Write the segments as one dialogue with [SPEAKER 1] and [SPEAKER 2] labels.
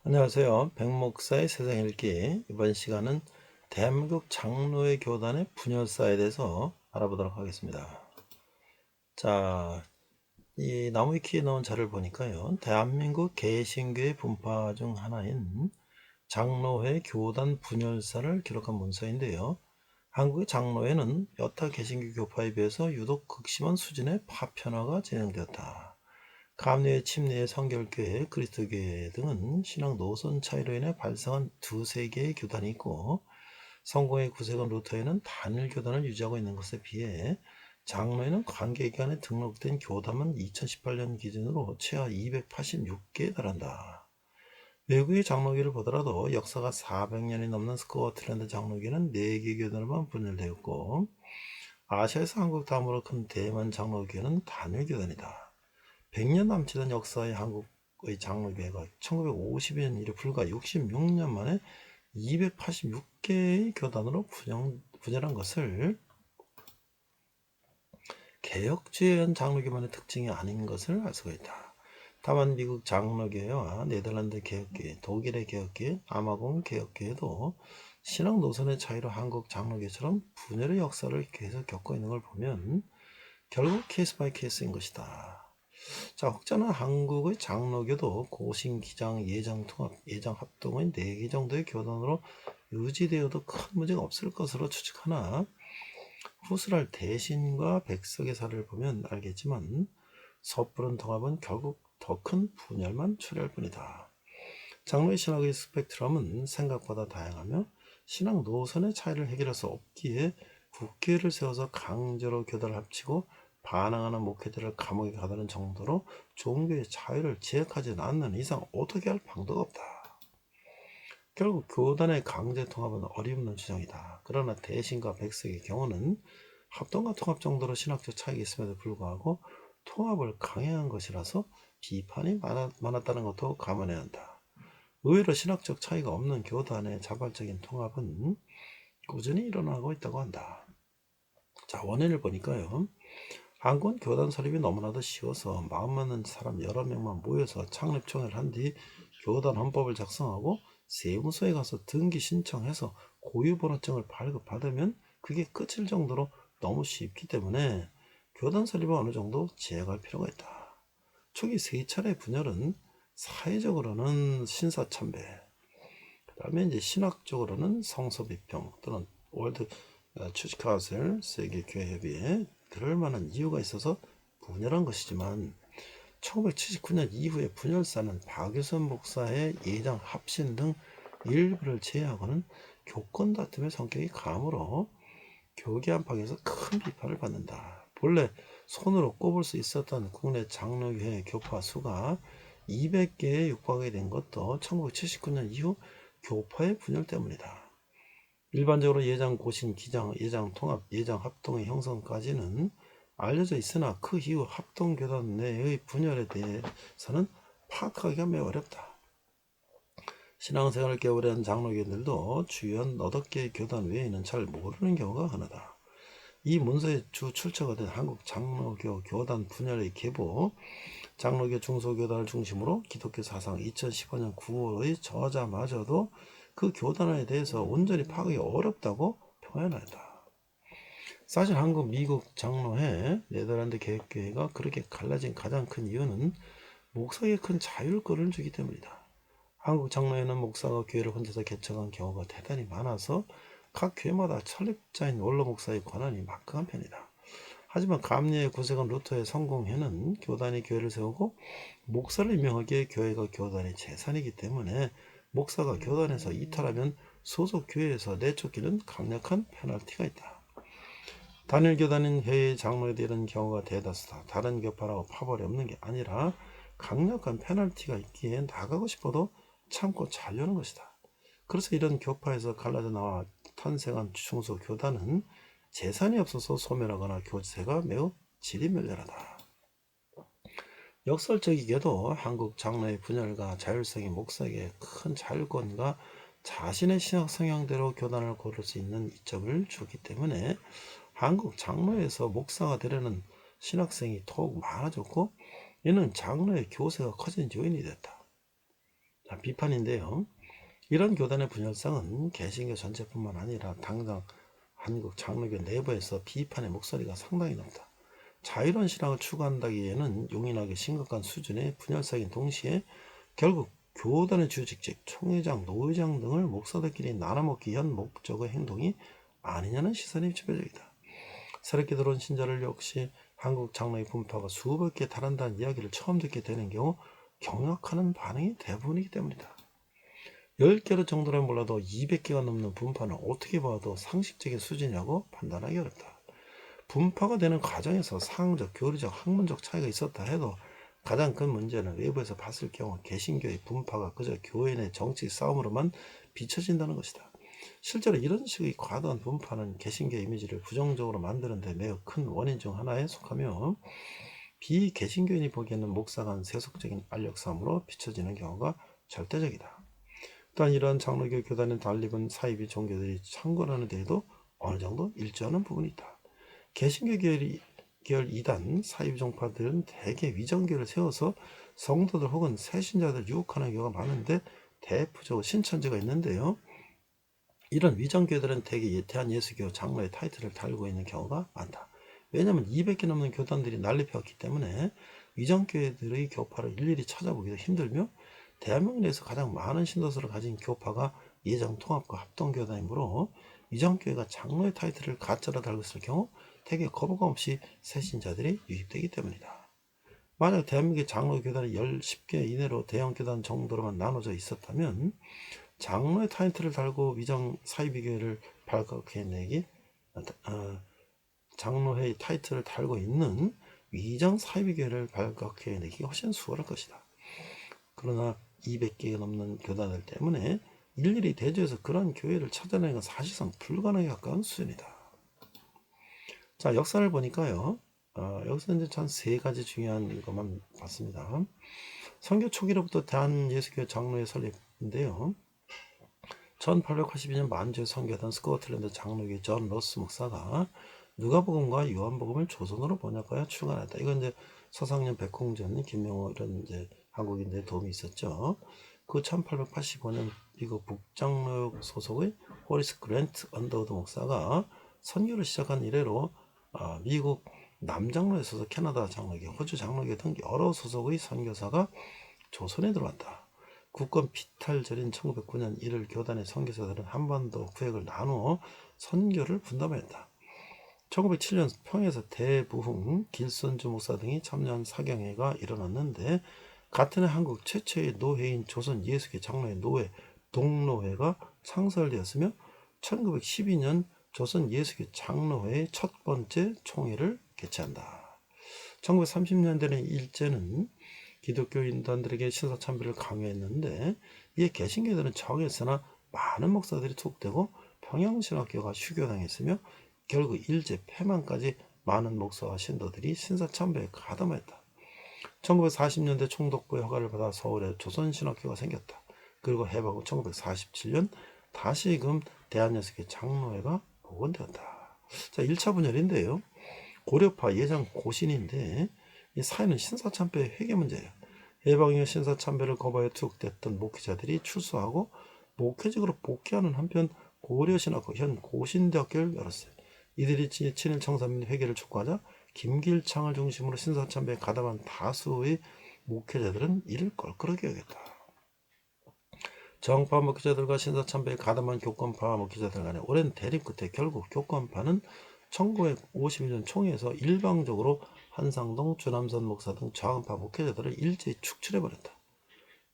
[SPEAKER 1] 안녕하세요. 백목사의 세상 읽기. 이번 시간은 대한민국 장로회 교단의 분열사에 대해서 알아보도록 하겠습니다. 자, 이 나무위키에 나온 자료를 보니까요. 대한민국 개신교의 분파 중 하나인 장로회 교단 분열사를 기록한 문서인데요. 한국의 장로회는 여타 개신교 교파에 비해서 유독 극심한 수준의 파편화가 진행되었다. 감리회, 침례회, 성결교회, 그리스도교회 등은 신앙 노선 차이로 인해 발생한 두세 개의 교단이 있고, 성공의 구세군 루터에는 단일 교단을 유지하고 있는 것에 비해 장로회는 관계기관에 등록된 교단은 2018년 기준으로 최하 286개에 달한다. 외국의 장로교를 보더라도 역사가 400년이 넘는 스코틀랜드 장로교는 4개 교단으로만 분열되었고, 아시아에서 한국 다음으로 큰 대만 장로교는 단일 교단이다. 100년 남짓한 역사의 한국의 장로교회가 1950년 이래 불과 66년 만에 286개의 교단으로 분열한 것을 개혁주의한 장로교만의 특징이 아닌 것을 알 수가 있다. 다만 미국 장로교회와 네덜란드 개혁교회, 독일의 개혁교회, 아마공 개혁교회도 신앙 노선의 차이로 한국 장로교처럼 분열의 역사를 계속 겪고 있는 걸 보면 결국 케이스 바이 케이스인 것이다. 자, 혹자는 한국의 장로교도 고신, 기장, 예장, 통합, 예장, 합동의 4개 정도의 교단으로 유지되어도 큰 문제가 없을 것으로 추측하나 후스랄 대신과 백석의 사례를 보면 알겠지만 섣부른 통합은 결국 더 큰 분열만 초래할 뿐이다. 장로의 신학의 스펙트럼은 생각보다 다양하며 신학 노선의 차이를 해결할 수 없기에 국회를 세워서 강제로 교단을 합치고 반항하는 목회자를 감옥에 가두는 정도로 종교의 자유를 제약하지 않는 이상 어떻게 할 방도가 없다. 결국 교단의 강제 통합은 어림없는 주장이다. 그러나 대신과 백석의 경우는 합동과 통합 정도로 신학적 차이가 있음에도 불구하고 통합을 강행한 것이라서 비판이 많았다는 것도 감안해야 한다. 의외로 신학적 차이가 없는 교단의 자발적인 통합은 꾸준히 일어나고 있다고 한다. 자, 원인을 보니까요. 한국은 교단 설립이 너무나도 쉬워서 마음 맞는 사람 여러 명만 모여서 창립총회를 한 뒤 교단 헌법을 작성하고 세무서에 가서 등기 신청해서 고유번호증을 발급받으면 그게 끝일 정도로 너무 쉽기 때문에 교단 설립을 어느 정도 제약할 필요가 있다. 초기 세 차례 분열은 사회적으로는 신사참배, 그 다음에 이제 신학적으로는 성서비평 또는 월드 추치카슬 세계교회협의회 그럴 만한 이유가 있어서 분열한 것이지만 1979년 이후에 분열사는 박유선 목사의 예장 합신 등 일부를 제외하고는 교권 다툼의 성격이 강하므로 교계 안팎에서 큰 비판을 받는다. 본래 손으로 꼽을 수 있었던 국내 장로교회 교파 수가 200개에 육박하게 된 것도 1979년 이후 교파의 분열 때문이다. 일반적으로 예장 고신, 기장, 예장 통합, 예장 합동의 형성까지는 알려져 있으나 그 이후 합동교단 내의 분열에 대해서는 파악하기가 매우 어렵다. 신앙생활을 개발한 장로교들도 주요한 8개의 교단 외에는 잘 모르는 경우가 흔하다. 이 문서의 주 출처가 된 한국 장로교 교단 분열의 계보, 장로교 중소교단을 중심으로 기독교 사상 2015년 9월의 저자마저도 그 교단에 대해서 온전히 파악하기 어렵다고 표현한다. 사실 한국, 미국 장로회, 네덜란드 개혁교회가 그렇게 갈라진 가장 큰 이유는 목사에게 큰 자율권을 주기 때문이다. 한국 장로회는 목사가 교회를 혼자서 개척한 경우가 대단히 많아서 각 교회마다 설립자인 원로 목사의 권한이 막강한 편이다. 하지만 감리의 구세군 루터의 성공회는 교단이 교회를 세우고 목사를 임명하기에 교회가 교단의 재산이기 때문에 목사가 교단에서 이탈하면 소속 교회에서 내쫓기는 강력한 페널티가 있다. 단일 교단인 회의 장로에 대한 경우가 대다수다. 다른 교파라고 파벌이 없는 게 아니라 강력한 페널티가 있기에 나가고 싶어도 참고 자려는 것이다. 그래서 이런 교파에서 갈라져 나와 탄생한 중소 교단은 재산이 없어서 소멸하거나 교세가 매우 질이 멸렬하다. 역설적이게도 한국 장로의 분열과 자율성이 목사에게 큰 자율권과 자신의 신학 성향대로 교단을 고를 수 있는 이점을 주기 때문에 한국 장로에서 목사가 되려는 신학생이 더욱 많아졌고 이는 장로의 교세가 커진 요인이 됐다. 자, 비판인데요. 이런 교단의 분열성은 개신교 전체뿐만 아니라 당장 한국 장로교 내부에서 비판의 목소리가 상당히 높다. 자유로운 신앙을 추구한다기에는 용인하기 심각한 수준의 분열성인 동시에 결국 교단의 주직직, 총회장, 노회장 등을 목사들끼리 나눠먹기 위한 목적의 행동이 아니냐는 시선이 지배적이다. 새롭게 들어온 신자를 역시 한국 장로의 분파가 수백 개 달한다는 이야기를 처음 듣게 되는 경우 경악하는 반응이 대부분이기 때문이다. 10개로 정도는 몰라도 200개가 넘는 분파는 어떻게 봐도 상식적인 수준이라고 판단하기 어렵다. 분파가 되는 과정에서 상황적, 교리적, 학문적 차이가 있었다 해도 가장 큰 문제는 외부에서 봤을 경우 개신교의 분파가 그저 교회 내 정치 싸움으로만 비춰진다는 것이다. 실제로 이런 식의 과도한 분파는 개신교 이미지를 부정적으로 만드는 데 매우 큰 원인 중 하나에 속하며 비개신교인이 보기에는 목사가 한 세속적인 알력 싸움으로 비춰지는 경우가 절대적이다. 또한 이러한 장로교 교단의 달리본 사이비 종교들이 창건하는 데에도 어느 정도 일조하는 부분이 있다. 개신교 계열 2단 사이비 종파들은 대개 위정교를 세워서 성도들 혹은 새신자들 유혹하는 경우가 많은데 대표적으로 신천지가 있는데요. 이런 위정교들은 대개 대한예수교 장로의 타이틀을 달고 있는 경우가 많다. 왜냐하면 200개 넘는 교단들이 난립해왔기 때문에 위정교회들의 교파를 일일이 찾아보기도 힘들며 대한민국 내에서 가장 많은 신도수를 가진 교파가 예정통합과 합동교단이므로 위정교회가 장로의 타이틀을 가짜로 달고 있을 경우 대개 거부감 없이 새신자들이 유입되기 때문이다. 만약 대한민국의 장로교단이 10개 이내로 대형교단 정도로만 나눠져 있었다면 장로의 타이틀을 달고 위정 사이비교회를 발각해내기 장로회의 타이틀을 달고 있는 위정 사이비교회를 발각해내기가 훨씬 수월할 것이다. 그러나 200개가 넘는 교단들 때문에 일일이 대조해서 그런 교회를 찾아내는 건 사실상 불가능에 가까운 수준이다. 자, 역사를 보니까요. 여기서 이제 한 3가지 중요한 것만 봤습니다. 선교 초기로부터 대한예수교회 장로회 설립인데요. 1882년 만주에 선교하던 스코틀랜드 장로교 존 로스 목사가 누가복음과 요한복음을 조선어로 번역하여 출간했다. 이건 이제 서상년, 백홍전, 김명호 이런 이제 한국인들의 도움이 있었죠. 그 1885년 미국 북장로역 소속의 호리스 그랜트 언더우드 목사가 선교를 시작한 이래로 미국 남장로에 소속, 캐나다 장로교, 호주 장로교 등 여러 소속의 선교사가 조선에 들어왔다. 국권 피탈절인 1909년 이를 교단의 선교사들은 한반도 구역을 나누어 선교를 분담했다. 1907년 평에서 대부흥, 길선주 목사 등이 참여한 사경회가 일어났는데 같은 해 한국 최초의 노회인 조선 예수교 장로회 노회 동로회가 창설되었으며 1912년 조선 예수교 장로회의 첫 번째 총회를 개최한다. 1930년대는 일제는 기독교인단들에게 신사참배를 강요했는데 이에 개신교들은 적였으나 많은 목사들이 투옥되고 평양신학교가 휴교당했으며 결국 일제 폐만까지 많은 목사와 신도들이 신사참배에 가담했다. 1940년대 총독부의 허가를 받아 서울에 조선신학교가 생겼다. 그리고 해방 후 1947년 다시금 대한예수교 장로회가 복원되었다. 자, 1차 분열인데요. 고려파 예장 고신인데 이 사회는 신사참배의 회계 문제예요. 해방 이후 신사참배를 거부하여 투옥됐던 목회자들이 출소하고 목회직으로 복귀하는 한편 고려신학교 현 고신대학교를 열었어요. 이들이 친일 청산민 회계를 촉구하자 김길창을 중심으로 신사참배에 가담한 다수의 목회자들은 이를 껄끄럽게 여겼다. 정파 목회자들과 신사참배에 가담한 교권파 목회자들 간의 오랜 대립 끝에 결국 교권파는 1951년 총회에서 일방적으로 한상동, 주남선 목사 등 좌우파 목회자들을 일제히 축출해버렸다.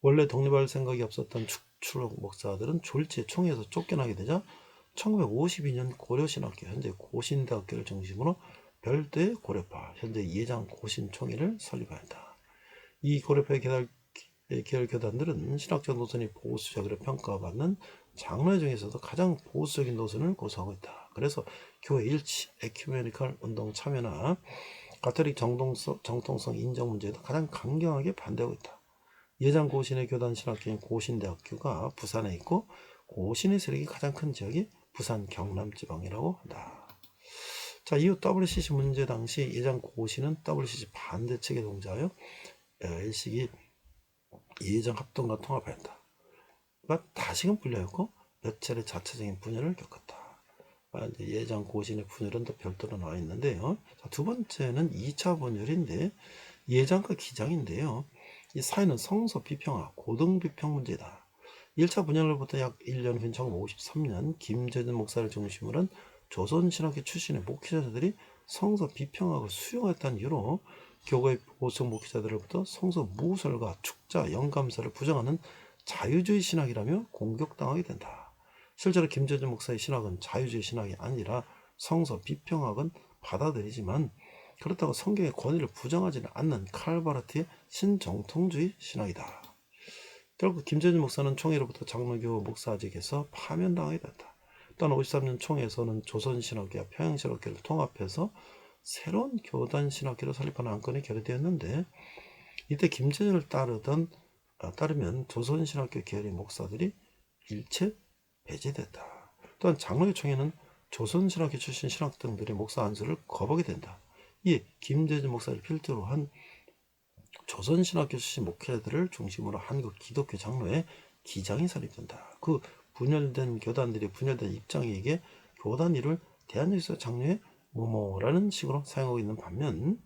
[SPEAKER 1] 원래 독립할 생각이 없었던 축출 목사들은 졸지에 총회에서 쫓겨나게 되자 1952년 고려신학교, 현재 고신대학교를 중심으로 별도의 고려파, 현재 예장 고신총회를 설립하였다. 이 고려파의 계열 교단들은 신학적 노선이 보수적으로 평가받는 장로회 중에서도 가장 보수적인 노선을 고수하고 있다. 그래서 교회 일치, 에큐메니컬 운동 참여나 가톨릭 정통성 인정 문제에도 가장 강경하게 반대하고 있다. 예장 고신의 교단 신학교인 고신대학교가 부산에 있고 고신의 세력이 가장 큰 지역이 부산 경남지방이라고 한다. 자, 이후 WCC 문제 당시 예장 고신은 WCC 반대 측에 동조하여 일식이 예정 합동과 통합하였다. 장로교가 다시금 분리하였고 몇 차례 자체적인 분열을 겪었다. 이제 예장 고신의 분열은 또 별도로 나와 있는데요. 자, 두 번째는 2차 분열인데 예장과 기장인데요. 이 사이는 성서 비평화, 고등 비평 문제다. 1차 분열로부터 약 1년 후인 1953년 김재준 목사를 중심으로 한 조선신학교 출신의 목회자들이 성서 비평학을 수용했다는 이유로 교회 보수 목회자들로부터 성서 무설과 축자, 영감사를 부정하는 자유주의 신학이라며 공격당하게 된다. 실제로 김재준 목사의 신학은 자유주의 신학이 아니라 성서 비평학은 받아들이지만 그렇다고 성경의 권위를 부정하지는 않는 칼바르트의 신정통주의 신학이다. 결국 김재준 목사는 총회로부터 장로교 목사직에서 파면당하게 됐다. 또한 53년 총회에서는 조선신학교와 평양신학교를 통합해서 새로운 교단 신학교를 설립하는 안건이 결의되었는데 이때 김재준을 따르면 조선신학교 계열의 목사들이 일체 배제됐다. 또한 장로교 총회는 조선신학교 출신 신학등들의 목사 안수를 거부하게 된다. 이에 김재준 목사를 필두로 한 조선신학교 출신 목회자들을 중심으로 한국 기독교 장로의 기장이 설립된다. 그 분열된 교단들이 분열된 입장에게 교단 이름을 대한예수교 장로의 뭐뭐라는 식으로 사용하고 있는 반면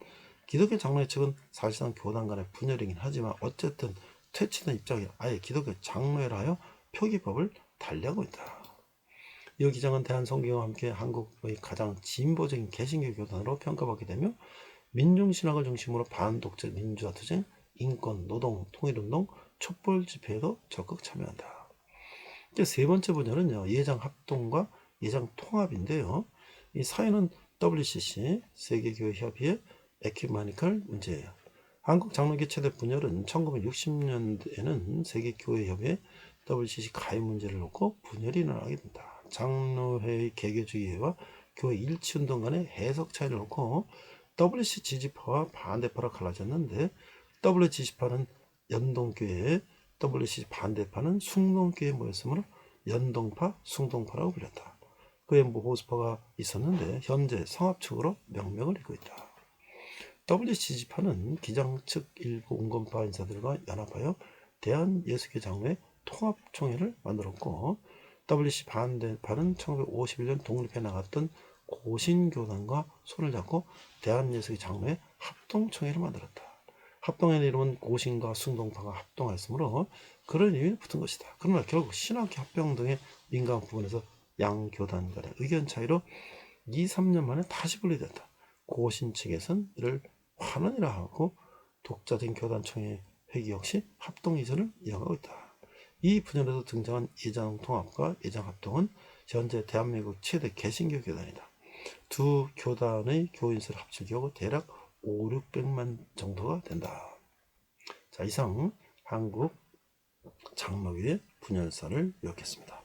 [SPEAKER 1] 기독교 장로의 측은 사실상 교단 간의 분열이긴 하지만 어쨌든 퇴치된 입장이 아예 기독교 장로회라 하여 표기법을 달리하고 있다. 이 기장은 대한성경과 함께 한국의 가장 진보적인 개신교 교단으로 평가받게 되며 민중신학을 중심으로 반독재, 민주화 투쟁, 인권, 노동, 통일운동, 촛불 집회에도 적극 참여한다. 세 번째 분야는요, 예장 합동과 예장 통합인데요. 이 사회는 WCC, 세계교회협의회, 에큐메니컬 문제예요. 한국 장로교 최대 분열은 1960년대에는 세계교회협의회 WCC 가입 문제를 놓고 분열이 일어나게 된다. 장로회의 개교주의와 교회 일치운동 간의 해석 차이를 놓고 WC 지지파와 반대파로 갈라졌는데 W 지지파는 연동교회, WC 반대파는 숭동교회에 모였으므로 연동파, 숭동파라고 불렸다. 그의 보수파가 있었는데 현재 성합측으로 명명을 잇고 있다. WC 지지파는 기장 측 일부 온건파 인사들과 연합하여 대한예수교 장로회 통합총회를 만들었고 WC 반대파는 1951년 독립해 나갔던 고신교단과 손을 잡고 대한예수교 장로회 합동총회를 만들었다. 합동의 이름은 고신과 숭동파가 합동하였으므로 그런 이름이 붙은 것이다. 그러나 결국 신학교 합병 등의 민감 부분에서 양 교단 간의 의견 차이로 2, 3년 만에 다시 분리됐다. 고신 측에서는 이를 환원이라 하고 독자적인 교단총회 회기 역시 합동 이전을 이어가고 있다. 이 분열에서 등장한 예장통합과 예장합동은 현재 대한민국 최대 개신교 교단이다. 두 교단의 교인수를 합칠 경우 대략 5, 600만 정도가 된다. 자, 이상 한국 장로교의 분열사를 요약했습니다.